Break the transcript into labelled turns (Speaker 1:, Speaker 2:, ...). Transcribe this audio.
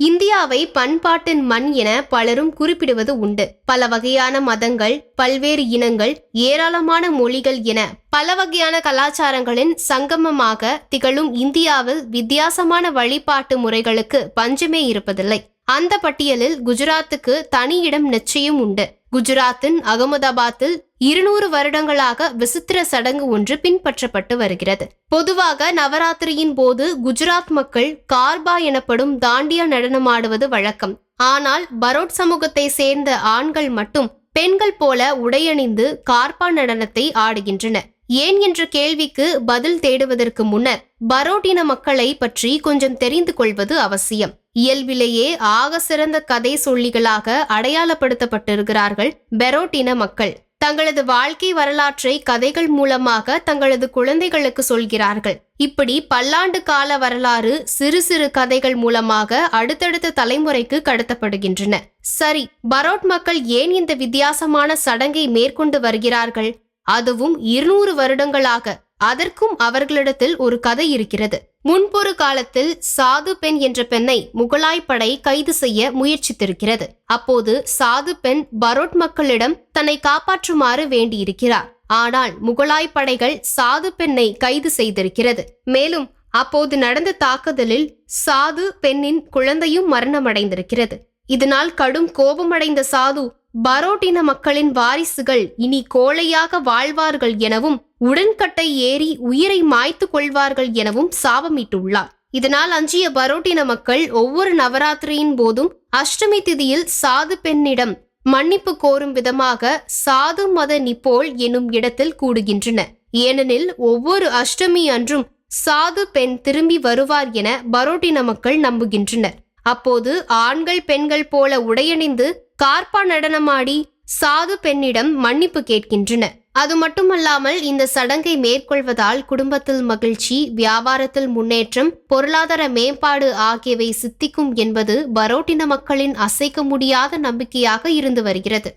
Speaker 1: இந்தியாவை பண்பாட்டின் மண் என பலரும் குறிப்பிடுவது உண்டு. பல வகையான மதங்கள், பல்வேறு இனங்கள், ஏராளமான மொழிகள் என பல வகையான கலாச்சாரங்களின் சங்கமமாக திகழும் இந்தியாவில் வித்தியாசமான வழிபாட்டு முறைகளுக்கு பஞ்சமே இருப்பதில்லை. அந்த பட்டியலில் குஜராத்துக்கு தனி இடம் நிச்சயம் உண்டு. குஜராத்தின் அகமதாபாத்தில் 200 வருடங்களாக விசித்திர சடங்கு ஒன்று பின்பற்றப்பட்டு வருகிறது. பொதுவாக நவராத்திரியின் போது குஜராத் மக்கள் கார்பா எனப்படும் தாண்டியா நடனமாடுவது வழக்கம். ஆனால் பரோட் சமூகத்தை சேர்ந்த ஆண்கள் மட்டும் பெண்கள் போல உடையணிந்து கார்பா நடனத்தை ஆடுகின்றனர். ஏன் என்ற கேள்விக்கு பதில் தேடுவதற்கு முன்னர் பரோட் இன மக்களை பற்றி கொஞ்சம் தெரிந்து கொள்வது அவசியம். இயல்பிலேயே ஆக சிறந்த கதை சொல்லிகளாக அடையாளப்படுத்தப்பட்டிருக்கிறார்கள் பரோட் இன மக்கள். தங்களது வாழ்க்கை வரலாற்றை கதைகள் மூலமாக தங்களது குழந்தைகளுக்கு சொல்கிறார்கள். இப்படி பல்லாண்டு கால வரலாறு சிறு சிறு கதைகள் மூலமாக அடுத்தடுத்த தலைமுறைக்கு கடத்தப்படுகின்றன. சரி, பரோட் மக்கள் ஏன் இந்த வித்தியாசமான சடங்கை மேற்கொண்டு வருகிறார்கள்? அதுவும் 200 வருடங்களாக. அதற்கும் அவர்களிடத்தில் ஒரு கதை இருக்கிறது. முன்பொரு காலத்தில் சாது பெண் என்ற பெண்ணை முகலாய் படை கைது செய்ய முயற்சித்திருக்கிறது. அப்போது சாது பெண் பரோட் மக்களிடம் தன்னை காப்பாற்றுமாறு வேண்டியிருக்கிறார். ஆனால் முகலாய் படைகள் சாது பெண்ணை கைது செய்திருக்கிறது. மேலும் அப்போது நடந்த தாக்குதலில் சாது பெண்ணின் குழந்தையும் மரணமடைந்திருக்கிறது. இதனால் கடும் கோபமடைந்த சாது பரோட் இன மக்களின் வாரிசுகள் இனி கோழையாக வாழ்வார்கள் எனவும் உடன்கட்டை ஏறி உயிரை மாய்த்து கொள்வார்கள் எனவும் சாபமிட்டுள்ளார். இதனால் அஞ்சிய பரோட் இன மக்கள் ஒவ்வொரு நவராத்திரியின் போதும் அஷ்டமி திதியில் சாது பெண்ணிடம் மன்னிப்பு கோரும் விதமாக சாது மத நிப்போல் என்னும் இடத்தில் கூடுகின்றனர். ஏனெனில் ஒவ்வொரு அஷ்டமி அன்றும் சாது பெண் திரும்பி வருவார் என பரோட் இன மக்கள் நம்புகின்றனர். அப்போது ஆண்கள் பெண்கள் போல உடையணிந்து கார்பா நடனமாடி சாது பெண்ணிடம் மன்னிப்பு கேட்கின்றனர். அது மட்டுமல்லாமல் இந்த சடங்கை மேற்கொள்வதால் குடும்பத்தில் மகிழ்ச்சி, வியாபாரத்தில் முன்னேற்றம், பொருளாதார மேம்பாடு ஆகியவை சித்திக்கும் என்பது பரோட் இன மக்களின் அசைக்க முடியாத நம்பிக்கையாக இருந்து வருகிறது.